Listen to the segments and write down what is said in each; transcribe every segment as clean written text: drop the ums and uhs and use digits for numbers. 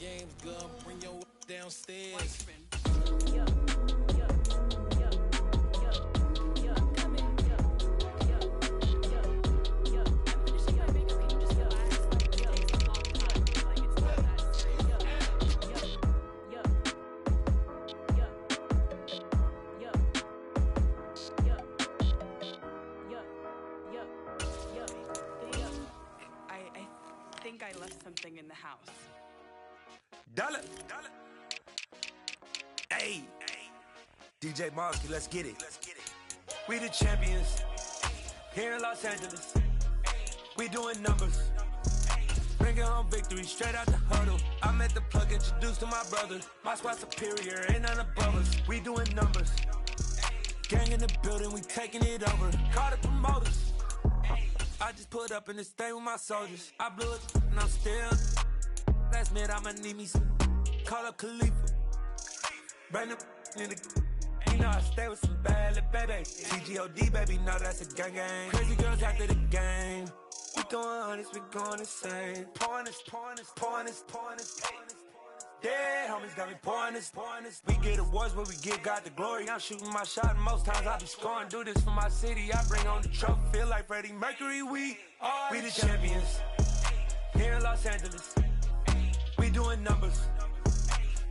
game's gun, bring your downstairs. I think I left something in the house. Dollar. Hey. DJ Mosky, let's get it. We the champions here in Los Angeles. We doing numbers. Bringing home victory straight out the huddle. I'm at the plug, introduced to my brother. My squad superior, ain't none above us. We doing numbers. Gang in the building, we taking it over. Call the promoters. I just put up in this thing with my soldiers. I blew it and I'm still. Last minute I'ma need me some. Call up Khalifa. Bring them in the. You know I stay with some bad little baby. TGOD baby, know that's a gang gang. Crazy girls after the game. We doing honest, we going insane. Pouring this. Yeah, homies got me pouring this. We get awards, but we give God the glory. I'm shooting my shot, and most times I be scoring. Do this for my city, I bring on the trophy. Feel like Freddie Mercury, we the champions here in Los Angeles. We doing numbers.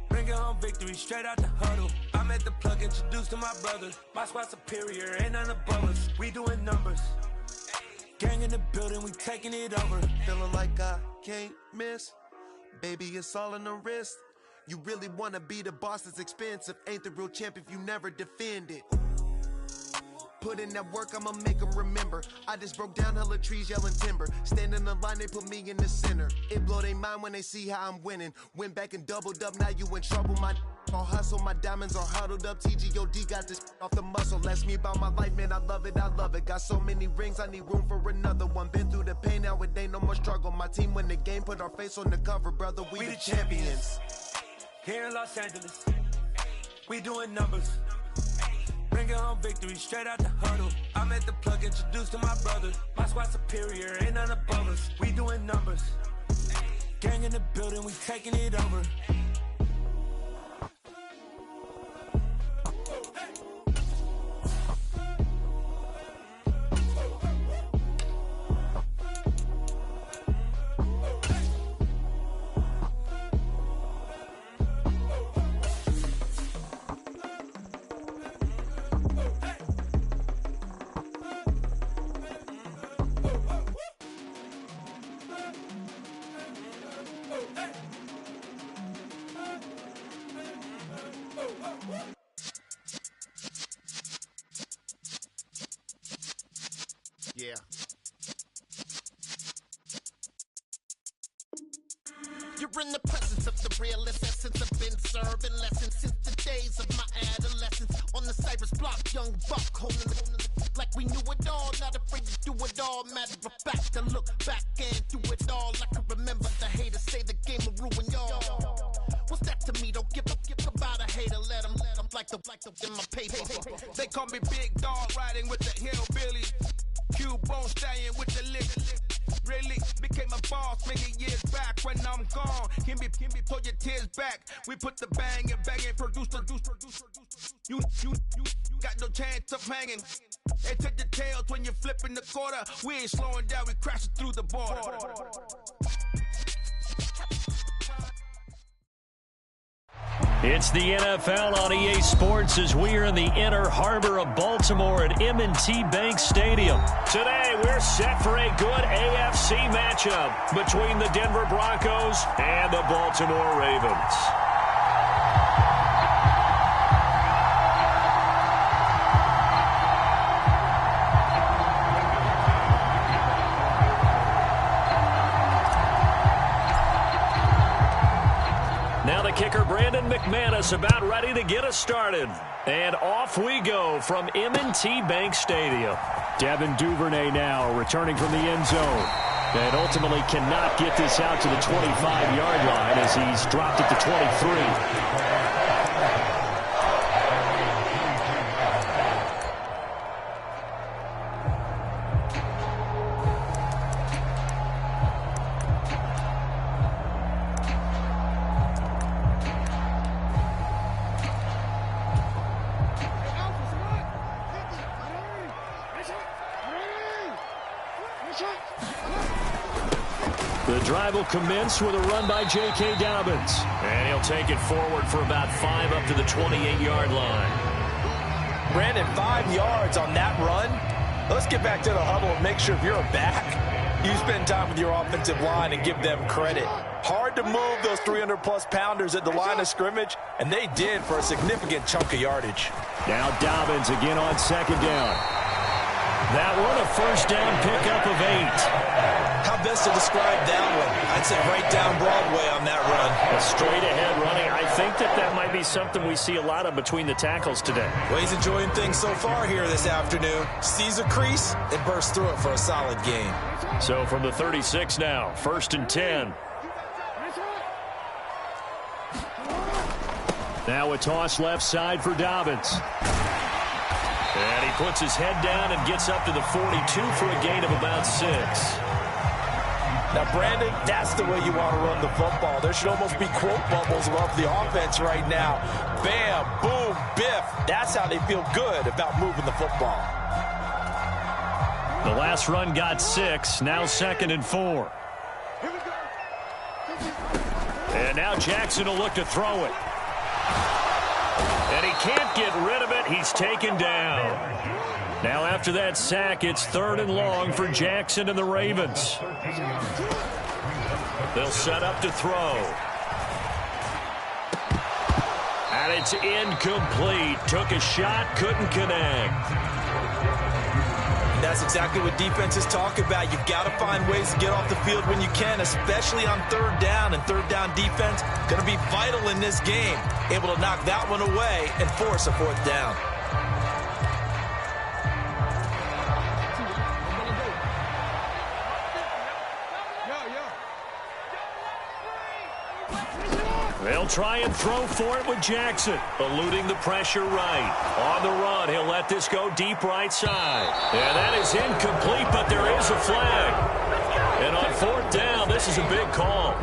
Bringing home victory straight out the huddle. I'm at the plug, introduced to my brother. My squad superior, ain't none above us. We doing numbers. Gang in the building, we taking it over. Feeling like I can't miss. Baby, it's all in the wrist. You really wanna be the boss, it's expensive. Ain't the real champ if you never defend it. Put in that work, I'ma make them remember. I just broke down hella trees, yelling timber. Stand in the line, they put me in the center. It blow their mind when they see how I'm winning. Went back and doubled up, now you in trouble. My all hustle, my diamonds are huddled up. TGOD got this off the muscle. Ask me about my life, man, I love it. Got so many rings, I need room for another one. Been through the pain, now it ain't no more struggle. My team win the game, put our face on the cover, brother. We the champions here in Los Angeles. We doing numbers. Bringing home victory straight out the huddle. I'm at the plug, introduced to my brother. My squad superior, ain't none above us. We doing numbers. Gang in the building, we taking it over. Yeah. You're in the presence of the realest essence. I've been serving lessons since the days of my adolescence. On the Cypress block, young buck holding the like we knew it all. Not afraid to do it all. Matter of fact, to look back and do it all. I can remember the haters say the game will ruin y'all. What's that to me? Don't give about a hater. Let them like the in my paper. They call me Big Dog, riding with the hillbilly. Q-Bone stallion with the lick. Really became a boss many years back. When I'm gone, can be pull your tears back. We put the bang and produce. You got no chance of hanging. And take the tails when you're flipping the quarter. We ain't slowing down, we crashing through the border. It's the NFL on EA Sports as we are in the inner harbor of Baltimore at M&T Bank Stadium. Today, we're set for a good AFC matchup between the Denver Broncos and the Baltimore Ravens. Now the kicker, Brandon McManus, about ready to get us started. And off we go from M&T Bank Stadium. Devin Duvernay now returning from the end zone. And ultimately cannot get this out to the 25-yard line as he's dropped it to 23. drive will commence with a run by J.K. Dobbins. And he'll take it forward for about 5 up to the 28-yard line. Brandon, 5 yards on that run. Let's get back to the huddle and make sure if you're a back, you spend time with your offensive line and give them credit. Hard to move those 300-plus pounders at the line of scrimmage, and they did for a significant chunk of yardage. Now Dobbins again on 2nd down. That one a first down pickup of 8. How best to describe that one? I'd say right down Broadway on that run. A straight-ahead running. I think that might be something we see a lot of between the tackles today. Well, he's enjoying things so far here this afternoon. Sees a crease and bursts through it for a solid gain. So from the 36 now, 1st and 10. Now a toss left side for Dobbins. And he puts his head down and gets up to the 42 for a gain of about 6. Now, Brandon, that's the way you want to run the football. There should almost be quote bubbles above the offense right now. Bam, boom, biff. That's how they feel good about moving the football. The last run got 6. Now 2nd and 4. And now Jackson will look to throw it. And he can't get rid of it. He's taken down. Now after that sack, it's 3rd and long for Jackson and the Ravens. They'll set up to throw. And it's incomplete. Took a shot, couldn't connect. And that's exactly what defenses talk about. You've got to find ways to get off the field when you can, especially on 3rd down. And 3rd down defense going to be vital in this game. Able to knock that one away and force a 4th down. They'll try and throw for it with Jackson, eluding the pressure right. On the run, he'll let this go deep right side. And that is incomplete, but there is a flag. And on 4th down, this is a big call.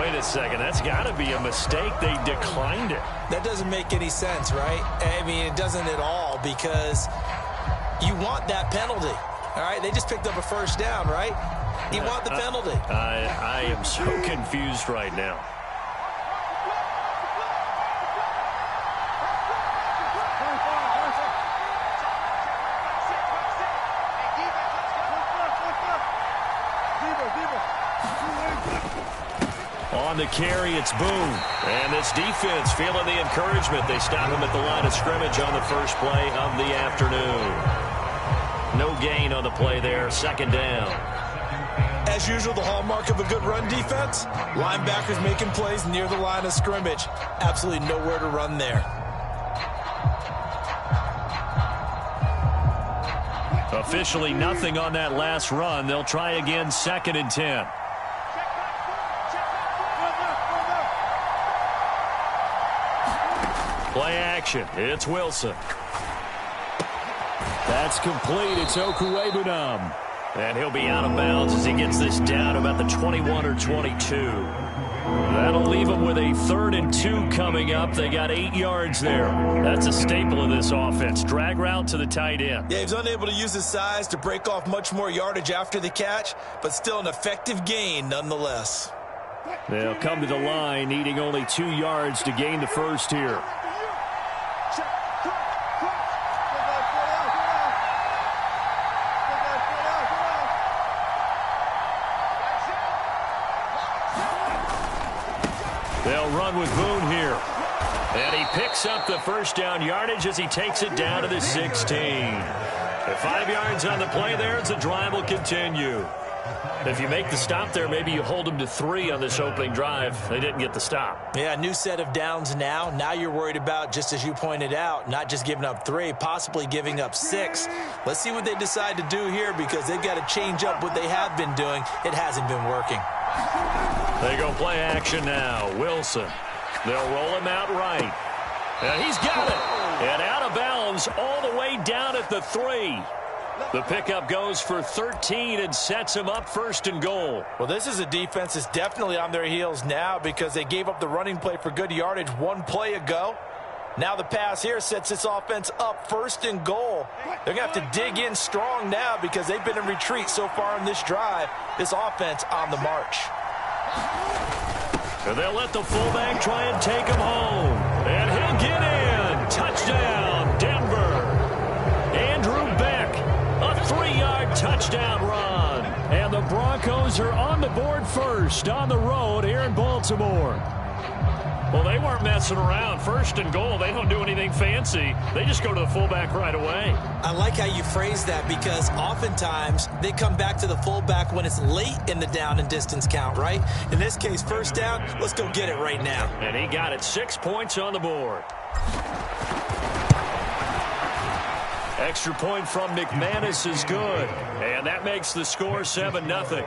Wait a second, that's got to be a mistake. They declined it. That doesn't make any sense, right? I mean, it doesn't at all, because you want that penalty. All right, they just picked up a 1st down, right? You want the penalty. I am so confused right now. On the carry, it's Boone. And this defense feeling the encouragement. They stop him at the line of scrimmage on the first play of the afternoon. No gain on the play there. 2nd down. As usual, the hallmark of a good run defense, linebackers making plays near the line of scrimmage. Absolutely nowhere to run there. Officially nothing on that last run. They'll try again, 2nd and 10. Play action. It's Wilson. That's complete. It's Okuwebunam. And he'll be out of bounds as he gets this down about the 21 or 22. That'll leave him with a 3rd and 2 coming up. They got 8 yards there. That's a staple of this offense. Drag route to the tight end. Yeah, he's unable to use his size to break off much more yardage after the catch, but still an effective gain nonetheless. They'll come to the line needing only 2 yards to gain the first here. They'll run with Boone here. And he picks up the 1st down yardage as he takes it down to the 16. At 5 yards on the play there, the drive will continue. If you make the stop there, maybe you hold them to 3 on this opening drive. They didn't get the stop. Yeah, new set of downs now. Now you're worried about, just as you pointed out, not just giving up 3, possibly giving up 6. Let's see what they decide to do here, because they've got to change up what they have been doing. It hasn't been working. They go play action now. Wilson. They'll roll him out right. And he's got it. And out of bounds all the way down at the 3. The pickup goes for 13 and sets him up 1st and goal. Well, this is a defense that's definitely on their heels now, because they gave up the running play for good yardage 1 play ago. Now the pass here sets this offense up 1st and goal. They're going to have to dig in strong now because they've been in retreat so far in this drive. This offense on the march. They'll let the fullback try and take him home. And he'll get in. Touchdown, Denver. Andrew Beck, a 3-yard touchdown run. And the Broncos are on the board first on the road here in Baltimore. Well, they weren't messing around. 1st and goal, they don't do anything fancy. They just go to the fullback right away. I like how you phrase that because oftentimes they come back to the fullback when it's late in the down and distance count, right? In this case, 1st down, let's go get it right now. And he got it. 6 points on the board. Extra point from McManus is good. And that makes the score 7-0.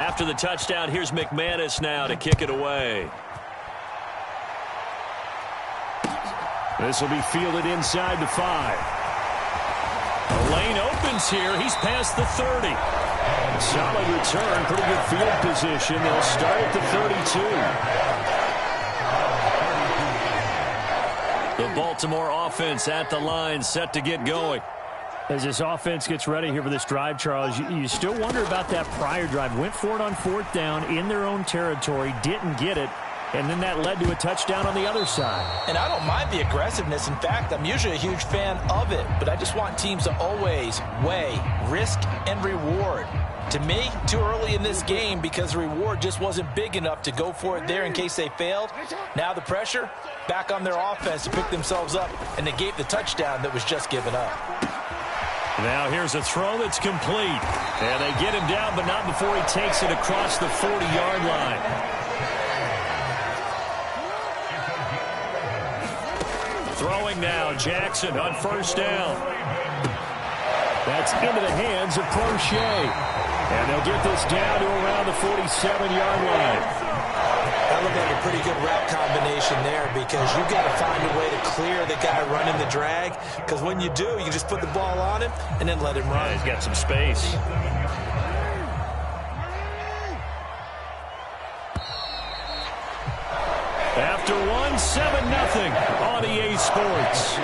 After the touchdown, here's McManus now to kick it away. This will be fielded inside the 5. The lane opens here. He's past the 30. Solid return. Pretty good field position. They'll start at the 32. The Baltimore offense at the line, set to get going. As this offense gets ready here for this drive, Charles, you still wonder about that prior drive. Went for it on 4th down in their own territory, didn't get it, and then that led to a touchdown on the other side. And I don't mind the aggressiveness. In fact, I'm usually a huge fan of it, but I just want teams to always weigh risk and reward. To me, too early in this game because the reward just wasn't big enough to go for it there in case they failed. Now the pressure back on their offense to pick themselves up, and they gave the touchdown that was just given up. Now here's a throw that's complete. And they get him down, but not before he takes it across the 40-yard line. Throwing now, Jackson on 1st down. That's into the hands of Crochet. And they'll get this down to around the 47-yard line. That looked like a pretty good route combination there because you've got to find a way to clear the guy running the drag, because when you do, you can just put the ball on him and then let him run. Yeah, he's got some space. After 7-0 on EA Sports.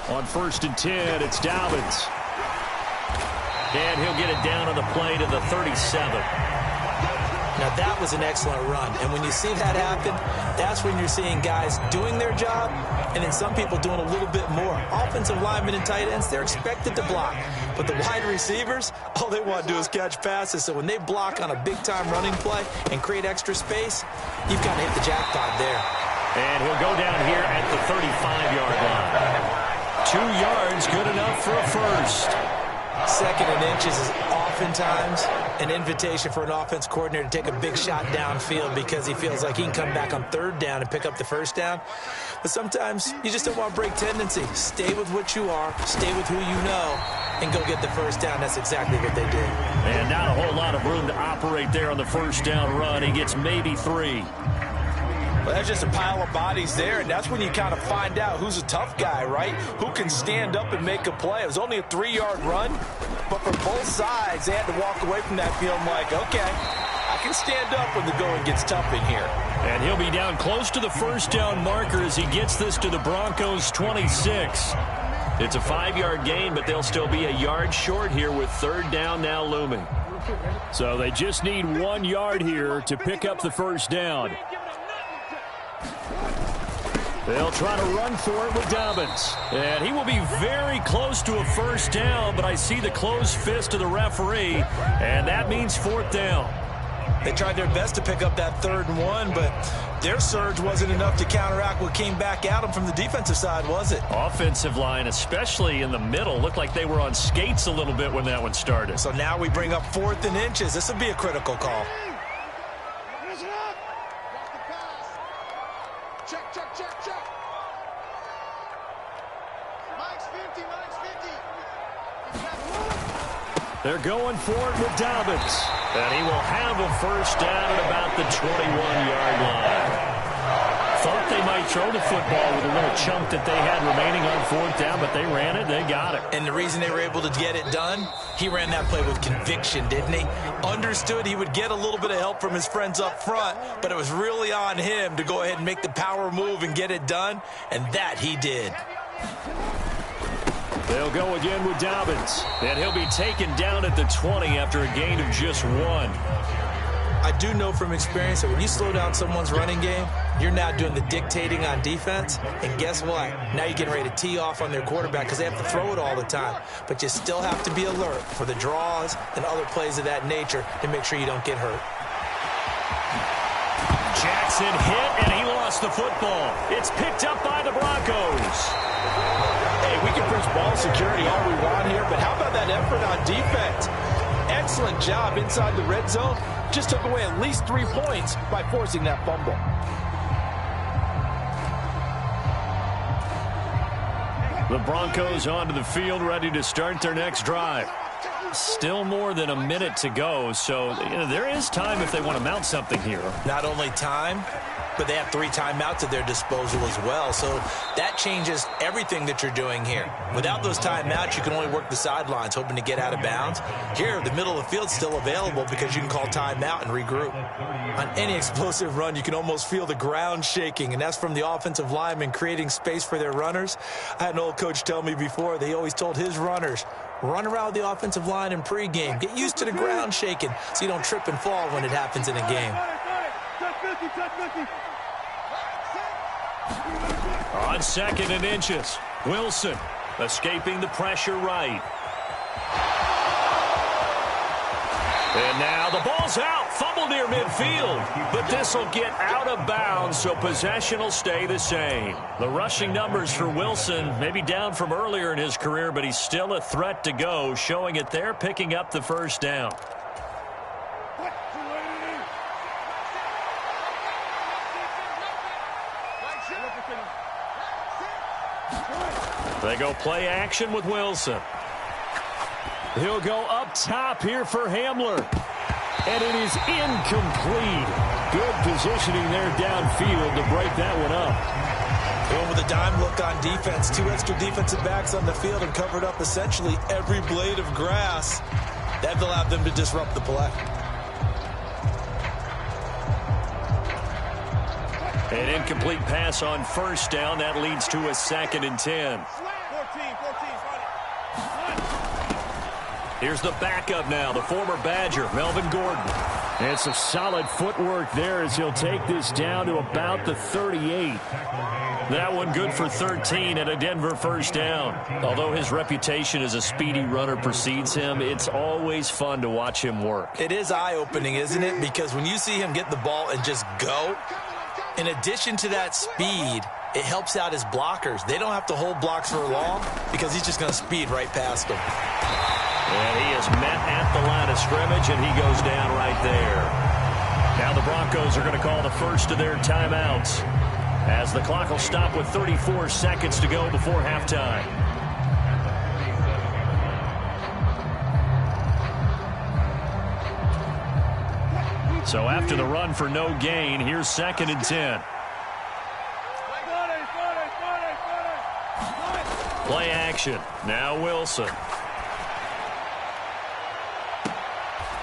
On 1st and 10, it's Dobbins. And he'll get it down on the play to the 37. Now, that was an excellent run. And when you see that happen, that's when you're seeing guys doing their job and then some people doing a little bit more. Offensive linemen and tight ends, they're expected to block. But the wide receivers, all they want to do is catch passes. So when they block on a big-time running play and create extra space, you've got to hit the jackpot there. And he'll go down here at the 35-yard line. 2 yards, good enough for a first. 2nd and inches is oftentimes an invitation for an offense coordinator to take a big shot downfield because he feels like he can come back on 3rd down and pick up the 1st down. But sometimes you just don't want to break tendency. Stay with what you are, stay with who you know, and go get the 1st down. That's exactly what they did. And not a whole lot of room to operate there on the 1st down run. He gets maybe 3. Well, that's just a pile of bodies there, and that's when you kind of find out who's a tough guy, right? Who can stand up and make a play. It was only a 3-yard run, but for both sides, they had to walk away from that field like, okay, I can stand up when the going gets tough in here. And he'll be down close to the 1st down marker as he gets this to the Broncos' 26. It's a 5-yard gain, but they'll still be a yard short here with 3rd down now looming. So they just need 1 yard here to pick up the 1st down. They'll try to run for it with Dobbins. And he will be very close to a 1st down, but I see the closed fist of the referee, and that means 4th down. They tried their best to pick up that 3rd and 1, but their surge wasn't enough to counteract what came back at them from the defensive side, was it? Offensive line, especially in the middle, looked like they were on skates a little bit when that one started. So now we bring up 4th and inches. This will be a critical call. They're going for it with Dobbins. And he will have a first down at about the 21-yard line. Thought they might throw the football with a little chunk that they had remaining on fourth down, but they ran it, they got it. And the reason they were able to get it done, he ran that play with conviction, didn't he? Understood he would get a little bit of help from his friends up front, but it was really on him to go ahead and make the power move and get it done, and that he did. They'll go again with Dobbins, and he'll be taken down at the 20 after a gain of just 1. I do know from experience that when you slow down someone's running game, you're now doing the dictating on defense, and guess what? Now you're getting ready to tee off on their quarterback because they have to throw it all the time. But you still have to be alert for the draws and other plays of that nature to make sure you don't get hurt. Jackson hit, and he lost the football. It's picked up by the Broncos. Hey, we can preach ball security all we want here, but how about that effort on defense? Excellent job inside the red zone. Just took away at least 3 points by forcing that fumble. The Broncos onto the field, ready to start their next drive. Still more than a minute to go, so there is time if they want to mount something here. Not only time, but they have 3 timeouts at their disposal as well. So that changes everything that you're doing here. Without those timeouts, you can only work the sidelines, hoping to get out of bounds. Here, the middle of the field's still available because you can call timeout and regroup. On any explosive run, you can almost feel the ground shaking, and that's from the offensive linemen creating space for their runners. I had an old coach tell me before, they always told his runners, run around the offensive line in pregame. Get used to the ground shaking so you don't trip and fall when it happens in a game. On 2nd and inches, Wilson escaping the pressure right. And now the ball's out. Fumble near midfield. But this will get out of bounds, so possession will stay the same. The rushing numbers for Wilson maybe down from earlier in his career, but he's still a threat to go, showing it there, picking up the first down. They go play action with Wilson. He'll go up top here for Hamler. And it is incomplete. Good positioning there downfield to break that one up. Going with a dime look on defense. 2 extra defensive backs on the field and covered up essentially every blade of grass. That allowed them to disrupt the play. An incomplete pass on first down. That leads to a 2nd and 10. Here's the backup now, the former Badger, Melvin Gordon. And some solid footwork there as he'll take this down to about the 38. That one good for 13 and a Denver first down. Although his reputation as a speedy runner precedes him, it's always fun to watch him work. It is eye-opening, isn't it? Because when you see him get the ball and just go, in addition to that speed, it helps out his blockers. They don't have to hold blocks for long because he's just going to speed right past them. And he is met at the line of scrimmage, and he goes down right there. Now the Broncos are going to call the first of their timeouts as the clock will stop with 34 seconds to go before halftime. So after the run for no gain, here's 2nd and 10. Play action. Now Wilson.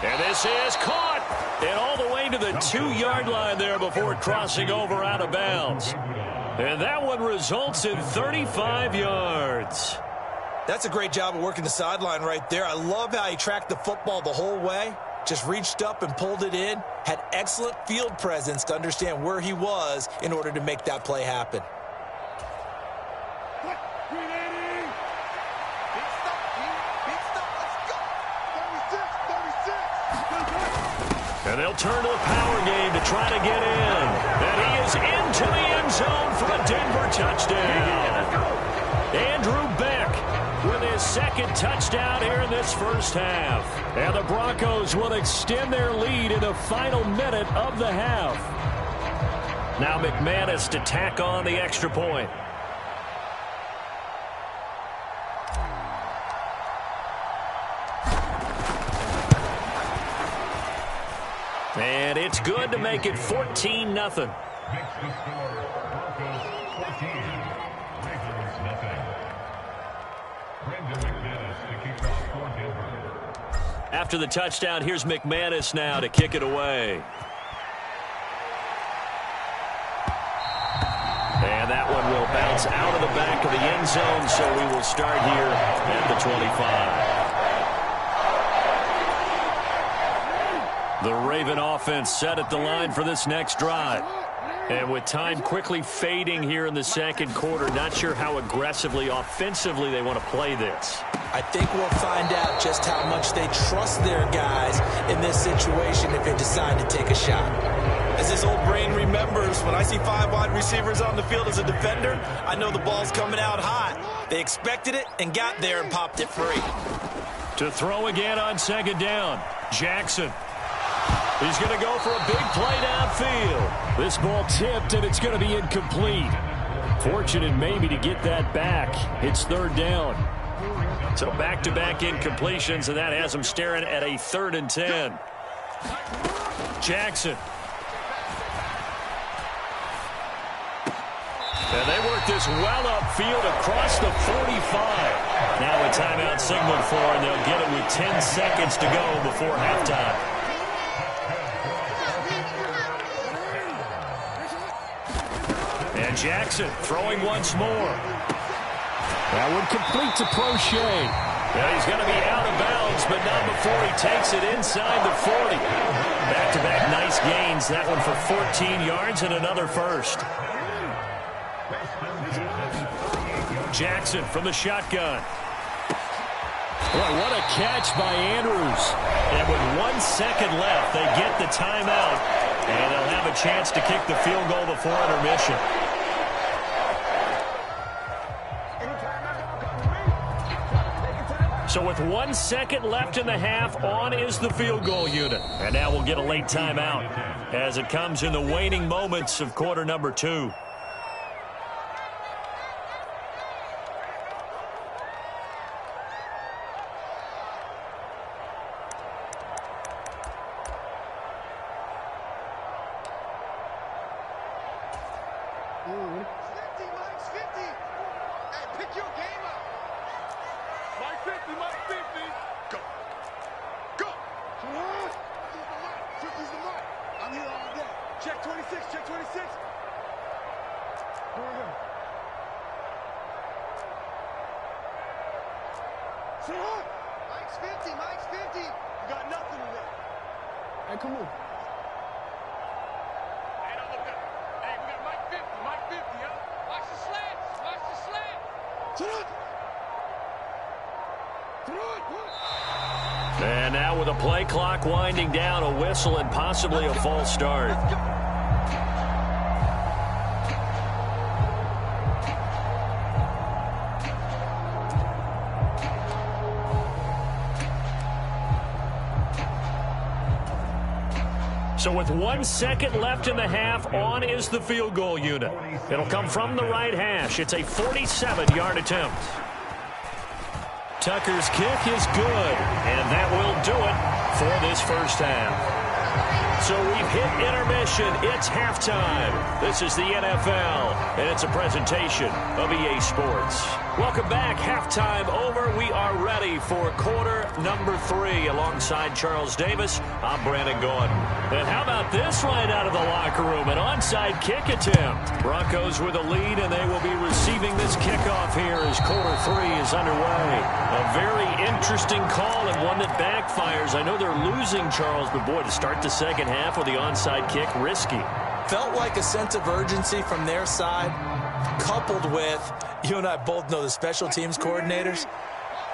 And this is caught. And all the way to the 2-yard line there before crossing over out of bounds. And that one results in 35 yards. That's a great job of working the sideline right there. I love how he tracked the football the whole way. Just reached up and pulled it in. Had excellent field presence to understand where he was in order to make that play happen. And they'll turn to the power game to try to get in. And he is into the end zone for a Denver touchdown. Andrew Beck with his 2nd touchdown here in this first half. And the Broncos will extend their lead in the final minute of the half. Now McManus to tack on the extra point. And it's good to make it 14-0. Makes the score Broncos 14, Raiders nothing. Brendan McManus to kick off for Denver. After the touchdown, here's McManus now to kick it away. And that one will bounce out of the back of the end zone, so we will start here at the 25. The Raven offense set at the line for this next drive. And with time quickly fading here in the second quarter, not sure how aggressively, offensively they want to play this. I think we'll find out just how much they trust their guys in this situation if they decide to take a shot. As his old brain remembers, when I see 5 wide receivers on the field as a defender, I know the ball's coming out hot. They expected it and got there and popped it free. To throw again on second down, Jackson. He's going to go for a big play downfield. This ball tipped, and it's going to be incomplete. Fortunate maybe to get that back. It's third down. So back-to-back incompletions, and that has him staring at a 3rd and 10. Jackson. And they work this well upfield across the 45. Now a timeout signaled for, and they'll get it with 10 seconds to go before halftime. And Jackson throwing once more. That one complete to Prochet. Well, he's going to be out of bounds, but not before he takes it inside the 40. Back-to-back nice gains. That one for 14 yards and another first. Jackson from the shotgun. Boy, what a catch by Andrews. And with 1 second left, they get the timeout. And they'll have a chance to kick the field goal before intermission. So with 1 second left in the half, on is the field goal unit. And now we'll get a late timeout as it comes in the waning moments of quarter number 2. And now with a play clock winding down, a whistle and possibly a false start. So with 1 second left in the half, on is the field goal unit. It'll come from the right hash. It's a 47-yard attempt. Tucker's kick is good, and that will do it for this first half. So we've hit intermission. It's halftime. This is the NFL, and it's a presentation of EA Sports. Welcome back. Halftime over. We are ready for quarter number 3. Alongside Charles Davis, I'm Brandon Gordon. And how about this right out of the locker room? An onside kick attempt. Broncos with a lead, and they will be receiving this kickoff here as quarter 3 is underway. A very interesting call and one that backfires. I know they're losing, Charles, but boy, to start the second half with the onside kick, risky. Felt like a sense of urgency from their side, coupled with, you and I both know the special teams coordinators.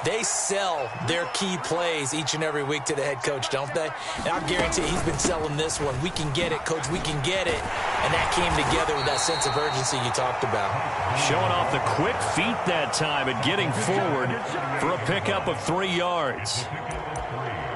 They sell their key plays each and every week to the head coach, don't they? And I guarantee he's been selling this one. We can get it, coach, we can get it. And that came together with that sense of urgency you talked about. Showing off the quick feet that time and getting forward for a pickup of 3 yards.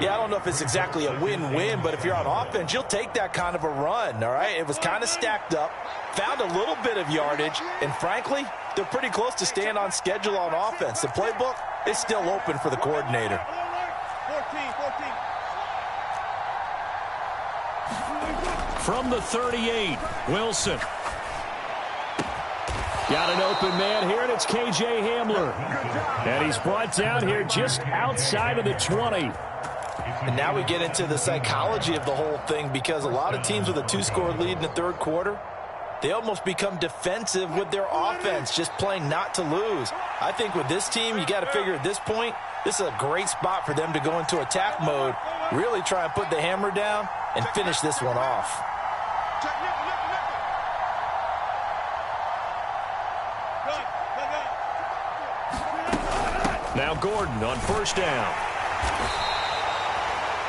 Yeah, I don't know if it's exactly a win-win, but if you're on offense, you'll take that kind of a run, all right? It was kind of stacked up, found a little bit of yardage, and frankly, they're pretty close to staying on schedule on offense. The playbook is still open for the coordinator. 14. From the 38, Wilson. Got an open man here, and it's K.J. Hamler. And he's brought down here just outside of the 20. And now we get into the psychology of the whole thing, because a lot of teams with a 2-score lead in the third quarter, they almost become defensive with their offense, just playing not to lose. I think with this team, you got to figure at this point, this is a great spot for them to go into attack mode, really try and put the hammer down and finish this one off. Now Gordon on first down.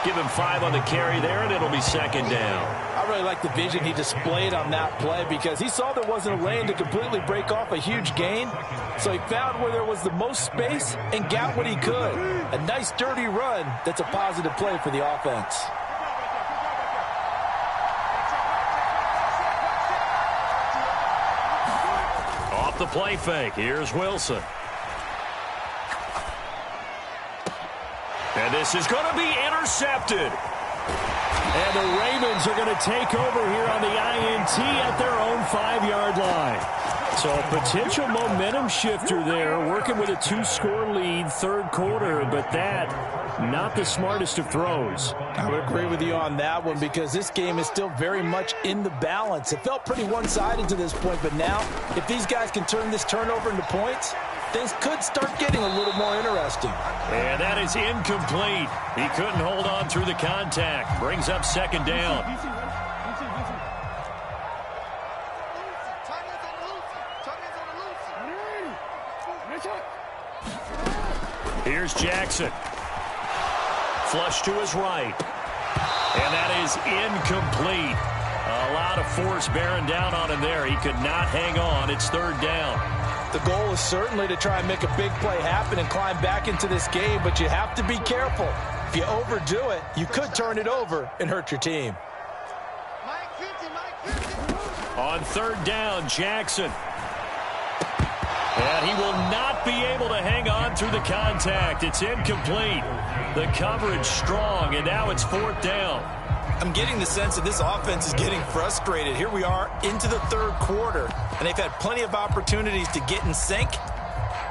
Give him 5 on the carry there, and it'll be second down. I really like the vision he displayed on that play, because he saw there wasn't a lane to completely break off a huge gain. So he found where there was the most space and got what he could. A nice, dirty run that's a positive play for the offense. Off the play fake, here's Wilson. And this is going to be intercepted. And the Ravens are going to take over here on the INT at their own 5-yard line. So a potential momentum shifter there, working with a 2-score lead, third quarter, but that, not the smartest of throws. I would agree with you on that one, because this game is still very much in the balance. It felt pretty one-sided to this point, but now, if these guys can turn this turnover into points, things could start getting a little more interesting. And that is incomplete. He couldn't hold on through the contact. Brings up second down. Here's Jackson. Flush to his right. And that is incomplete. A lot of force bearing down on him there. He could not hang on. It's third down. The goal is certainly to try and make a big play happen and climb back into this game, but you have to be careful. If you overdo it, you could turn it over and hurt your team. On third down, Jackson. And he will not be able to hang on through the contact. It's incomplete. The coverage strong, and now it's fourth down. I'm getting the sense that this offense is getting frustrated. Here we are into the third quarter, and they've had plenty of opportunities to get in sync.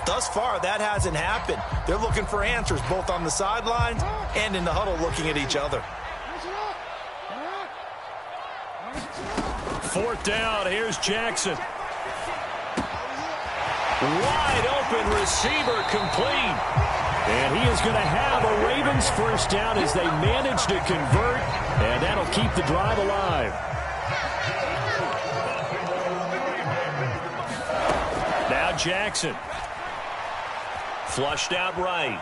Thus far, that hasn't happened. They're looking for answers both on the sidelines and in the huddle looking at each other. Fourth down, here's Jackson. Wide open receiver, complete. And he is going to have a Ravens first down as they manage to convert, and that'll keep the drive alive. Now Jackson. Flushed out right.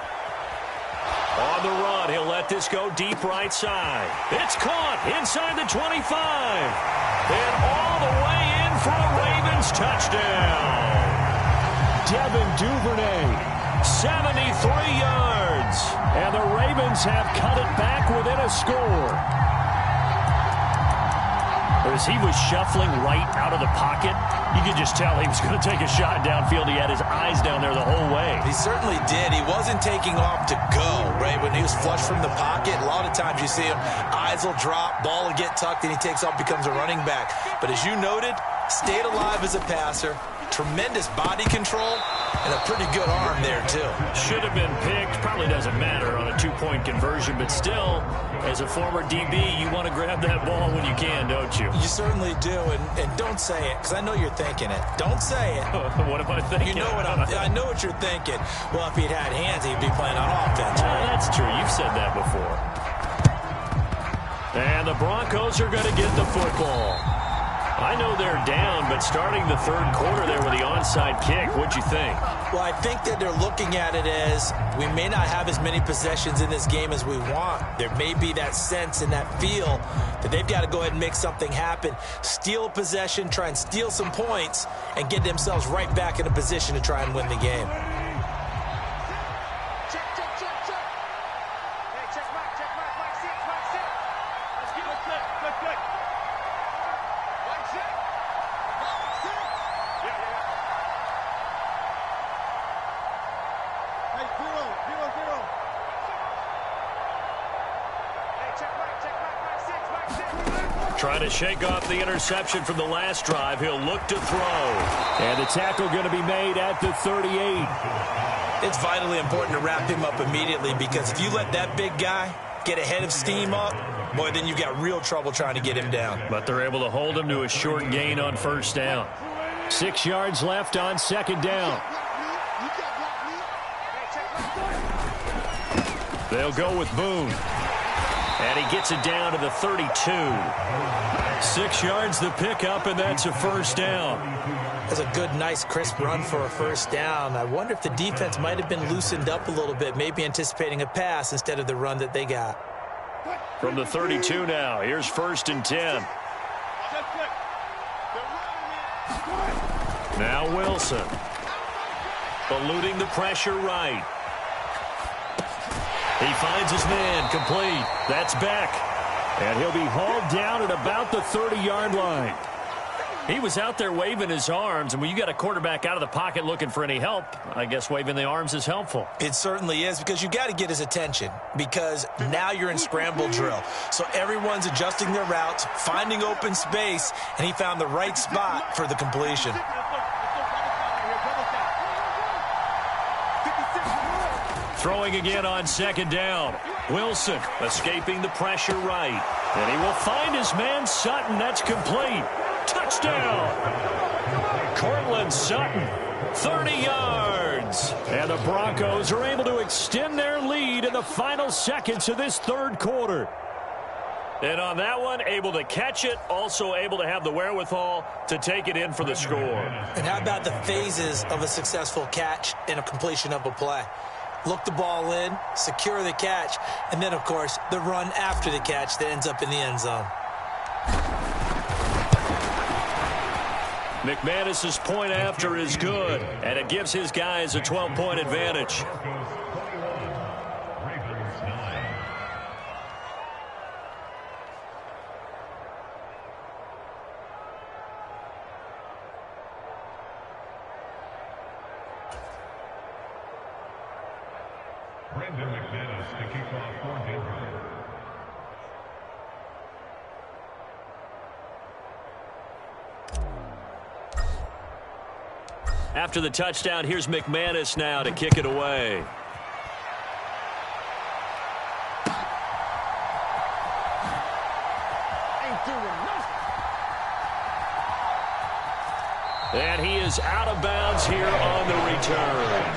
On the run, he'll let this go deep right side. It's caught inside the 25. And all the way in for a Ravens touchdown. Devin Duvernay, 73 yards. And the Ravens have cut it back within a score. As he was shuffling right out of the pocket, you could just tell he was going to take a shot downfield. He had his eyes down there the whole way. He certainly did. He wasn't taking off to go, right? When he was flushed from the pocket, a lot of times you see him, eyes will drop, ball will get tucked, and he takes off, becomes a running back. But as you noted, stayed alive as a passer, tremendous body control, and a pretty good arm there, too. Should have been picked. Probably doesn't matter on a two-point conversion, but still, as a former DB, you want to grab that ball when you can, don't you? You certainly do, and don't say it, because I know you're thinking it. Don't say it. What am I thinking? You know what I know what you're thinking. Well, if he'd had hands, he'd be playing on offense. Right? That's true. You've said that before. And the Broncos are going to get the football. I know they're down, but starting the third quarter there with the onside kick, what'd you think? Well, I think that they're looking at it as we may not have as many possessions in this game as we want. There may be that sense and that feel that they've got to go ahead and make something happen, steal a possession, try and steal some points, and get themselves right back in a position to try and win the game. Trying to shake off the interception from the last drive. He'll look to throw. And the tackle going to be made at the 38. It's vitally important to wrap him up immediately, because if you let that big guy get ahead of steam up, boy, then you've got real trouble trying to get him down. But they're able to hold him to a short gain on first down. 6 yards left on second down. They'll go with Boone. And he gets it down to the 32. 6 yards the pickup, and that's a first down. That's a good, nice, crisp run for a first down. I wonder if the defense might have been loosened up a little bit, maybe anticipating a pass instead of the run that they got. From the 32 now, here's 1st and 10. Now Wilson. Eluding the pressure right. He finds his man, complete. That's Beck. And he'll be hauled down at about the 30-yard line. He was out there waving his arms, and when you got a quarterback out of the pocket looking for any help, I guess waving the arms is helpful. It certainly is, because you got to get his attention, because now you're in scramble drill. So everyone's adjusting their routes, finding open space, and he found the right spot for the completion. Throwing again on second down. Wilson escaping the pressure right. And he will find his man Sutton. That's complete. Touchdown. Cortland Sutton, 30 yards. And the Broncos are able to extend their lead in the final seconds of this third quarter. And on that one, able to catch it, also able to have the wherewithal to take it in for the score. And how about the phases of a successful catch and a completion of a play? Look the ball in, secure the catch, and then, of course, the run after the catch that ends up in the end zone. McManus's point after is good, and it gives his guys a 12-point advantage. McManus to kick off for Denver. After the touchdown, here's McManus now to kick it away. And he is out of bounds here on the return.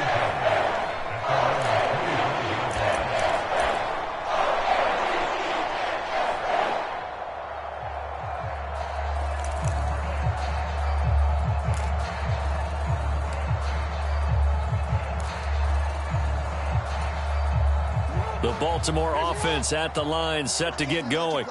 The Baltimore offense at the line, set to get going.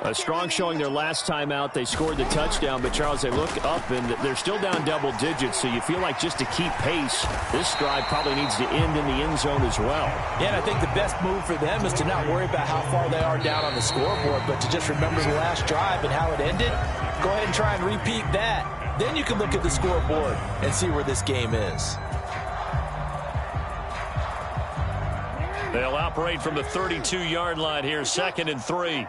A strong showing their last time out. They scored the touchdown, but, Charles, they look up, and they're still down double digits, so you feel like just to keep pace, this drive probably needs to end in the end zone as well. Yeah, and I think the best move for them is to not worry about how far they are down on the scoreboard, but to just remember the last drive and how it ended. Go ahead and try and repeat that. Then you can look at the scoreboard and see where this game is. They'll operate from the 32-yard line here, 2nd and 3.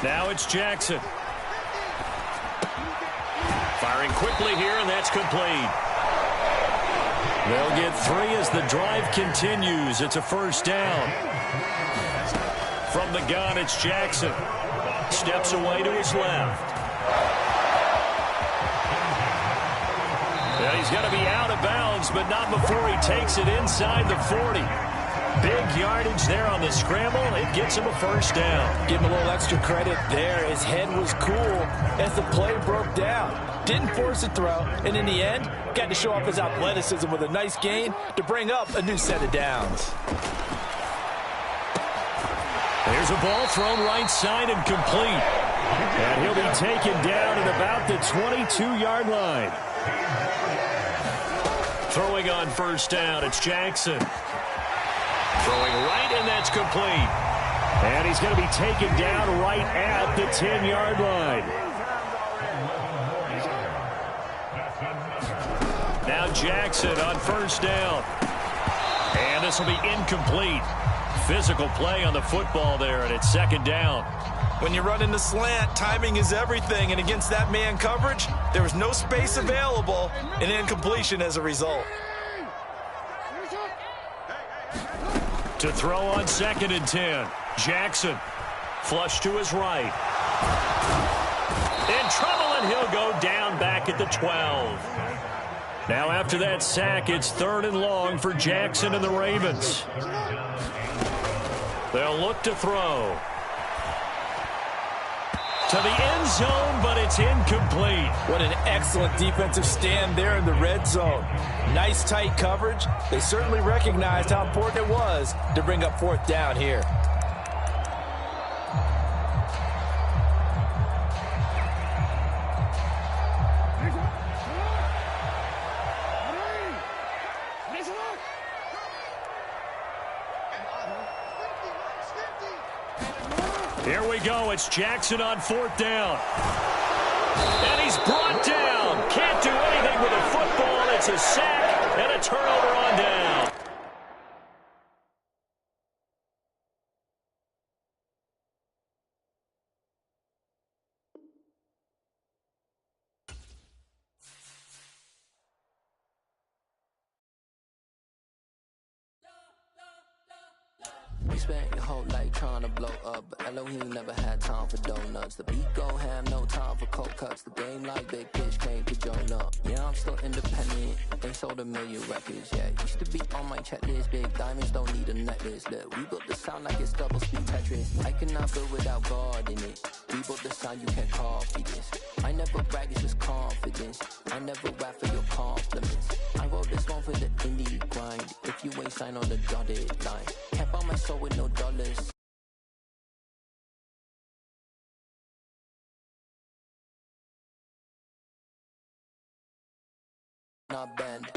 Now it's Jackson. Firing quickly here, and that's complete. They'll get 3 as the drive continues. It's a first down. From the gun, it's Jackson. Steps away to his left. Yeah, he's going to be out of bounds, but not before he takes it inside the 40. Big yardage there on the scramble. It gets him a first down. Give him a little extra credit there. His head was cool as the play broke down. Didn't force a throw, and in the end, got to show off his athleticism with a nice gain to bring up a new set of downs. There's a ball thrown right side and complete. And he'll be taken down at about the 22-yard line. Throwing on first down, it's Jackson. Throwing right, and that's complete. And he's going to be taken down right at the 10-yard line. Now Jackson on first down. And this will be incomplete. Physical play on the football there, and it's second down. When you run in the slant, timing is everything, and against that man coverage, there was no space available, and incompletion as a result. To throw on second and 10. Jackson, flush to his right. In trouble, and he'll go down back at the 12. Now after that sack, it's third and long for Jackson and the Ravens. They'll look to throw. To the end zone, but it's incomplete. What an excellent defensive stand there in the red zone. Nice tight coverage. They certainly recognized how important it was to bring up fourth down here. Here we go. It's Jackson on fourth down. And he's brought down. Can't do anything with a football. It's a sack and a turnover on down. We spent your whole life trying to blow up, but Elohim never had time for donuts. The beat go ham, no time for cold cuts. The game like big pitch came to join up. Yeah, I'm still independent. They sold 1 million records, yeah. Used to be on my checklist. Big diamonds don't need a necklace. Look, we built the sound like it's double speed Tetris. I cannot build without God in it. We built the sound, you can't copy this. I never brag, it's just confidence. I never rap for your compliments. I wrote this one for the indie grind. If you ain't signed on the dotted line, can't buy my soul with no dollars. Not bend.